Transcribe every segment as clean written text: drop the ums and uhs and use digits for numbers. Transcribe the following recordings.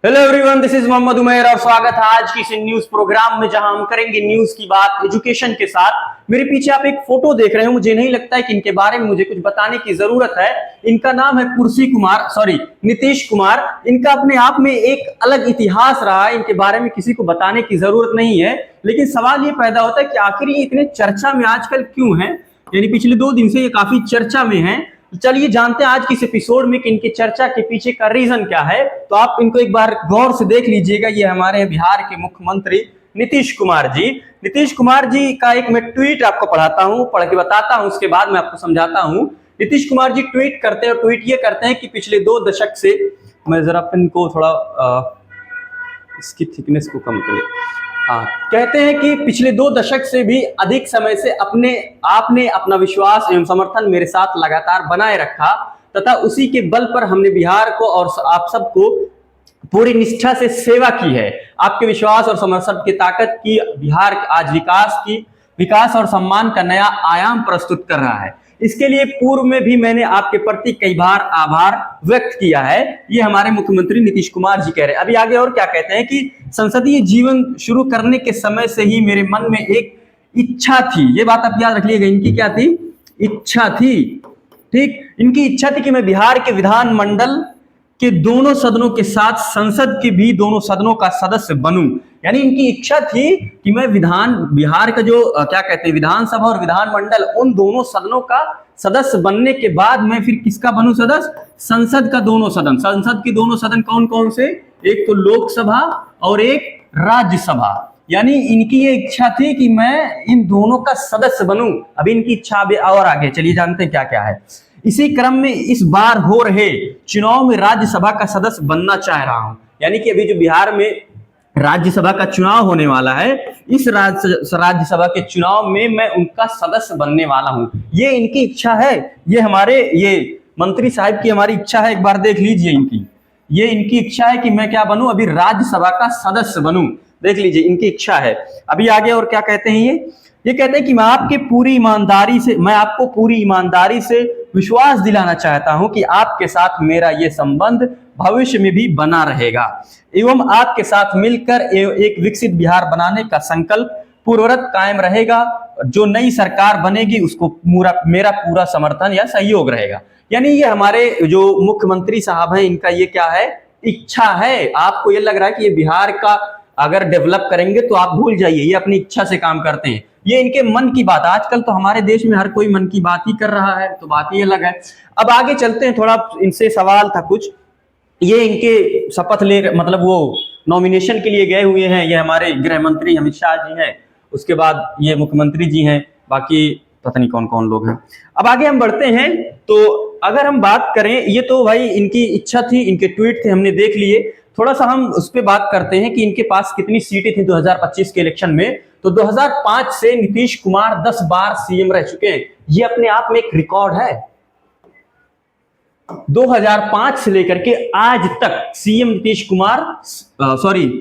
Hello everyone, this is Mohammad Umair और स्वागत है आज की इस न्यूज प्रोग्राम में जहां हम करेंगे न्यूज की बात एजुकेशन के साथ। मेरे पीछे आप एक फोटो देख रहे हो, मुझे नहीं लगता है कि इनके बारे में मुझे कुछ बताने की जरूरत है। इनका नाम है नीतीश कुमार। इनका अपने आप में एक अलग इतिहास रहा है, इनके बारे में किसी को बताने की जरूरत नहीं है। लेकिन सवाल ये पैदा होता है कि आखिर ये इतने चर्चा में आजकल क्यों है, यानी पिछले 2 दिन से ये काफी चर्चा में है। चलिए जानते हैं आज की इस एपिसोड में कि इनकी चर्चा के पीछे का रीजन क्या है। तो आप इनको एक बार गौर से देख लीजिएगा। ये हमारे बिहार के मुख्यमंत्री नीतीश कुमार जी। नीतीश कुमार जी का एक मैं ट्वीट आपको पढ़ के बताता हूं, उसके बाद मैं आपको समझाता हूं। नीतीश कुमार जी ट्वीट करते हैं, ट्वीट ये करते हैं कि पिछले 2 दशक से, मैं जरा पेन को थोड़ा इसकी थिकनेस को कम करें। कहते हैं कि पिछले 2 दशक से भी अधिक समय से आपने अपना विश्वास एवं समर्थन मेरे साथ लगातार बनाए रखा तथा उसी के बल पर हमने बिहार को और आप सबको पूरी निष्ठा से सेवा की है। आपके विश्वास और समर्थन की ताकत की बिहार आज विकास और सम्मान का नया आयाम प्रस्तुत कर रहा है। इसके लिए पूर्व में भी मैंने आपके प्रति कई बार आभार व्यक्त किया है। ये हमारे मुख्यमंत्री नीतीश कुमार जी कह रहे हैं। अभी आगे और क्या कहते हैं कि संसदीय जीवन शुरू करने के समय से ही मेरे मन में एक इच्छा थी। ये बात आप याद रखिएगा, इनकी क्या थी? इच्छा थी। ठीक, इनकी इच्छा थी कि मैं बिहार के विधानमंडल के दोनों सदनों के साथ संसद के भी दोनों सदनों का सदस्य बनूं। यानी इनकी इच्छा थी कि मैं बिहार का जो क्या कहते हैं विधानसभा और विधानमंडल, उन दोनों सदनों का सदस्य बनने के बाद मैं फिर किसका बनूं सदस्य? संसद का दोनों सदन। संसद के दोनों सदन कौन कौन से? एक तो लोकसभा और एक राज्यसभा। यानी इनकी ये इच्छा थी कि मैं इन दोनों का सदस्य बनूं। अभी इनकी इच्छा अभी और आगे चलिए जानते हैं क्या क्या है। इसी क्रम में इस बार हो रहे चुनाव में राज्यसभा का सदस्य बनना चाह रहा हूं। यानी कि अभी जो बिहार में राज्यसभा का चुनाव होने वाला है, इस राज्यसभा के चुनाव में मैं उनका सदस्य बनने वाला हूं। ये इनकी इच्छा है। ये मंत्री साहब की हमारी इच्छा है। एक बार देख लीजिए ये इनकी इच्छा है कि मैं क्या बनूं? अभी राज्यसभा का सदस्य बनूं। देख लीजिए इनकी इच्छा है। अभी आगे और क्या कहते हैं ये कहते हैं कि मैं आपको पूरी ईमानदारी से विश्वास दिलाना चाहता हूं कि आपके साथ मेरा ये संबंध भविष्य में भी बना रहेगा एवं आपके साथ मिलकर एक विकसित बिहार बनाने का संकल्प पूर्ववत कायम रहेगा। जो नई सरकार बनेगी उसको मेरा पूरा समर्थन या सहयोग रहेगा। यानी ये हमारे जो मुख्यमंत्री साहब हैं, इनका ये क्या है? इच्छा है। आपको ये लग रहा है कि ये बिहार का अगर डेवलप करेंगे तो आप भूल जाइए, ये अपनी इच्छा से काम करते हैं। ये इनके मन की बात। आजकल तो हमारे देश में हर कोई मन की बात ही कर रहा है, तो बात ही अलग है। अब आगे चलते हैं, थोड़ा इनसे सवाल था कुछ। ये इनके शपथ मतलब वो नॉमिनेशन के लिए गए हुए हैं। ये हमारे गृह मंत्री अमित शाह जी हैं, उसके बाद ये मुख्यमंत्री जी हैं, बाकी पता नहीं कौन कौन लोग हैं। अब आगे हम बढ़ते हैं। तो अगर हम बात करें, ये तो भाई इनकी इच्छा थी, इनके ट्वीट थे, हमने देख लिए। थोड़ा सा हम उस पर बात करते हैं कि इनके पास कितनी सीटें थी 2025 के इलेक्शन में। तो 2005 से नीतीश कुमार 10 बार सीएम रह चुके हैं। ये अपने आप में एक रिकॉर्ड है। 2005 से लेकर के आज तक सीएम नीतीश कुमार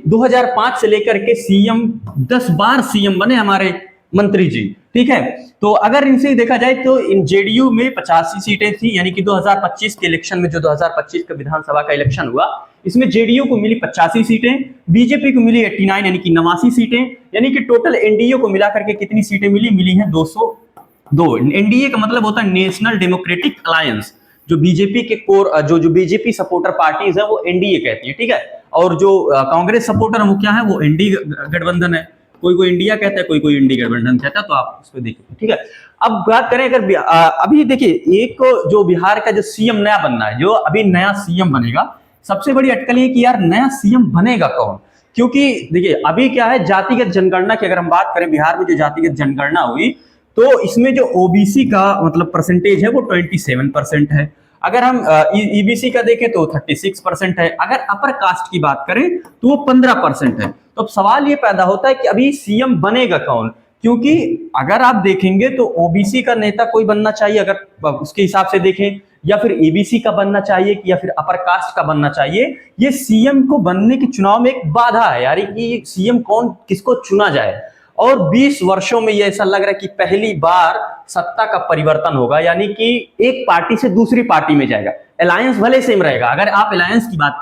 2005 से लेकर के सीएम 10 बार सीएम बने हमारे मंत्री जी। ठीक है, तो अगर इनसे देखा जाए तो इन जेडीयू में 85 सीटें थी। यानी कि 2025 के इलेक्शन में, जो 2025 का विधानसभा का इलेक्शन हुआ, इसमें जेडीयू को मिली 85 सीटें, बीजेपी को मिली 89 यानी कि 89 सीटें। यानी कि टोटल एनडीए को मिलाकर के कितनी सीटें मिली हैं? 202। एनडीए का मतलब होता है नेशनल डेमोक्रेटिक अलायंस। जो बीजेपी के जो बीजेपी सपोर्टर पार्टीज है वो एनडीए कहती है। ठीक है, और जो कांग्रेस सपोर्टर है वो क्या है? वो एनडी गठबंधन है। कोई इंडिया कहता है, कोई इंडी गठबंधन कहता है, तो आप उस पर देखिए। ठीक है, अब बात करें अगर अभी देखिए, एक जो बिहार का जो सीएम नया बनना है, जो अभी नया सीएम बनेगा, सबसे बड़ी अटकल ये कि यार नया सीएम बनेगा कौन? क्योंकि देखिए अभी क्या है, जातिगत जनगणना की अगर हम बात करें, बिहार में जो जातिगत जनगणना हुई, तो इसमें जो ओबीसी का मतलब परसेंटेज है वो 27% है। अगर हम ईबीसी का देखें तो 36% है। अगर अपर कास्ट की बात करें तो वो 15% है। तो अब सवाल ये पैदा होता है कि अभी सीएम बनेगा कौन? क्योंकि अगर आप देखेंगे तो ओबीसी का नेता कोई बनना चाहिए, अगर उसके हिसाब से देखें, या फिर एबीसी का बनना चाहिए या फिर अपर कास्ट का बनना चाहिए। ये सीएम को बनने के चुनाव में एक बाधा है यार, कि सीएम कौन किसको चुना जाए। और 20 वर्षों में ये ऐसा लग रहा है कि पहली बार सत्ता का परिवर्तन होगा, यानी कि एक पार्टी से दूसरी पार्टी में जाएगा। अलायंस भले सेम रहेगा। अगर आप अलायंस की बात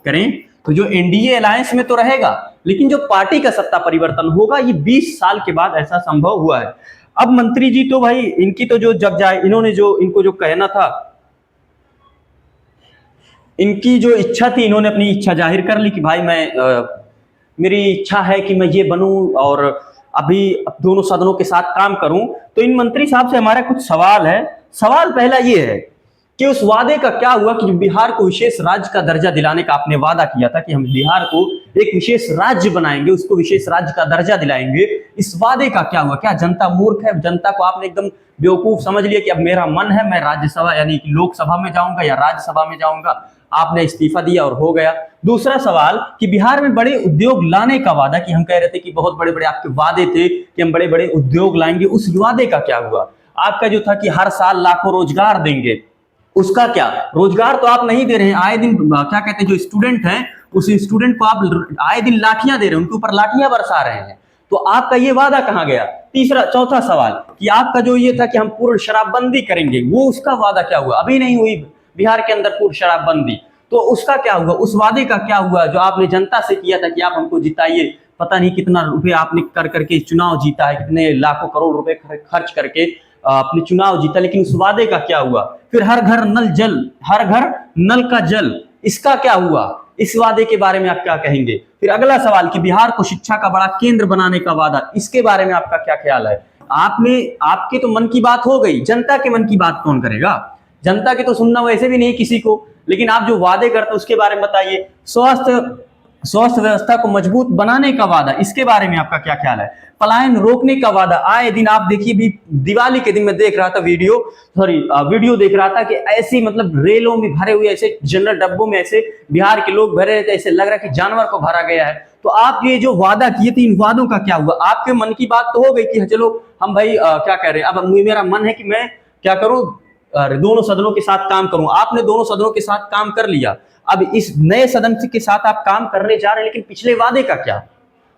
करें तो जो एनडीए अलायंस में तो रहेगा, लेकिन जो पार्टी का सत्ता परिवर्तन होगा ये 20 साल के बाद ऐसा संभव हुआ है। अब मंत्री जी तो भाई इनकी तो जो जग जाए, इन्होंने जो इनको जो कहना था, इनकी जो इच्छा थी, इन्होंने अपनी इच्छा जाहिर कर ली कि भाई मेरी इच्छा है कि मैं ये बनूं और अभी दोनों सदनों के साथ काम करूं। तो इन मंत्री साहब से हमारा कुछ सवाल है। सवाल पहला ये है कि उस वादे का क्या हुआ कि बिहार को विशेष राज्य का दर्जा दिलाने का आपने वादा किया था कि हम बिहार को एक विशेष राज्य बनाएंगे, उसको विशेष राज्य का दर्जा दिलाएंगे। इस वादे का क्या हुआ? क्या जनता मूर्ख है? जनता को आपने एकदम बेवकूफ समझ लिया कि अब मेरा मन है मैं राज्यसभा यानी कि लोकसभा में जाऊंगा या राज्यसभा में जाऊंगा, आपने इस्तीफा दिया और हो गया। दूसरा सवाल कि बिहार में बड़े उद्योग लाने का वादा, कि हम कह रहे थे कि बहुत बड़े बड़े आपके वादे थे कि हम बड़े बड़े उद्योग लाएंगे, उस वादे का क्या हुआ? आपका जो था कि हर साल लाखों रोजगार देंगे, उसका क्या? रोजगार तो आप नहीं दे रहे हैं। आए दिन क्या कहते हैं, जो स्टूडेंट हैं उस स्टूडेंट को आप आए दिन लाठियां दे रहे हैं, उनके ऊपर लाठियां बरसा रहे हैं। तो आपका ये वादा कहां गया? चौथा सवाल कि आपका जो ये था कि हम पूर्ण शराबबंदी करेंगे, वो उसका वादा क्या हुआ? अभी नहीं हुई बिहार के अंदर पूर्ण शराबबंदी, तो उसका क्या हुआ? उस वादे का क्या हुआ जो आपने जनता से किया था कि आप हमको जिताइए? पता नहीं कितना रुपए आपने कर करके चुनाव जीता है, कितने लाखों करोड़ रुपए खर्च करके अपने चुनाव जीता, लेकिन उस वादे का क्या हुआ? फिर हर घर नल जल, हर घर नल का जल, इसका क्या हुआ? इस वादे के बारे में आप क्या कहेंगे? फिर अगला सवाल कि बिहार को शिक्षा का बड़ा केंद्र बनाने का वादा, इसके बारे में आपका क्या ख्याल है? आपके तो मन की बात हो गई, जनता के मन की बात कौन करेगा? जनता के तो सुनना वैसे भी नहीं किसी को, लेकिन आप जो वादे करते हैं उसके बारे में बताइए। स्वास्थ्य व्यवस्था को मजबूत बनाने का वादा, इसके बारे में आपका क्या ख्याल है? पलायन रोकने का वादा, आए दिन आप देखिए, भी दिवाली के दिन मैं देख रहा था वीडियो देख रहा था कि ऐसी मतलब रेलों में भरे हुए, ऐसे जनरल डब्बों में ऐसे बिहार के लोग भरे रहते, ऐसे लग रहा है कि जानवर को भरा गया है। तो आप ये जो वादा किए थे, इन वादों का क्या हुआ? आपके मन की बात तो हो गई कि चलो हम भाई क्या कह रहे हैं, अब मेरा मन है कि मैं क्या करूं, दोनों सदनों के साथ काम करूं। आपने दोनों सदनों के साथ काम कर लिया, अब इस नए सदन के साथ आप काम करने जा रहे हैं, लेकिन पिछले वादे का क्या?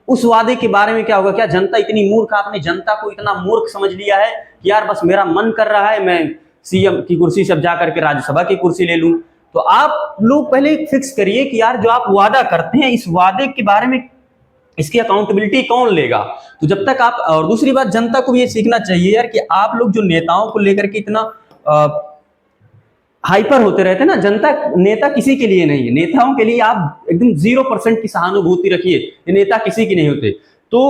उस वादे के बारे में क्या होगा? क्या जनता इतनी मूर्ख, आपने जनता को इतना मूर्ख समझ लिया है कि यार बस मेरा मन कर रहा है मैं सीएम की कुर्सी से जा करके राज्यसभा की कुर्सी ले लूं? तो आप लोग पहले फिक्स करिए कि यार जो आप वादा करते हैं, इस वादे के बारे में इसकी अकाउंटेबिलिटी कौन लेगा? तो जब तक आप, और दूसरी बात जनता को भी ये सीखना चाहिए यार कि आप लोग जो नेताओं को लेकर के इतना हाइपर होते रहते हैं ना, जनता नेता किसी के लिए नहीं है, नेताओं के लिए आप एकदम 0% की सहानुभूति रखिए, ये नेता किसी की नहीं होते। तो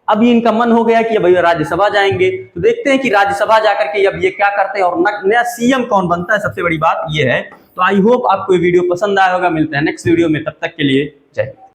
अब ये इनका मन हो गया कि अब राज्यसभा जाएंगे, तो देखते हैं कि राज्यसभा जाकर के अब ये क्या करते हैं और नया सीएम कौन बनता है, सबसे बड़ी बात ये है। तो आई होप आपको ये वीडियो पसंद आया होगा, मिलते हैं नेक्स्ट वीडियो में, तब तक के लिए जय हिंद।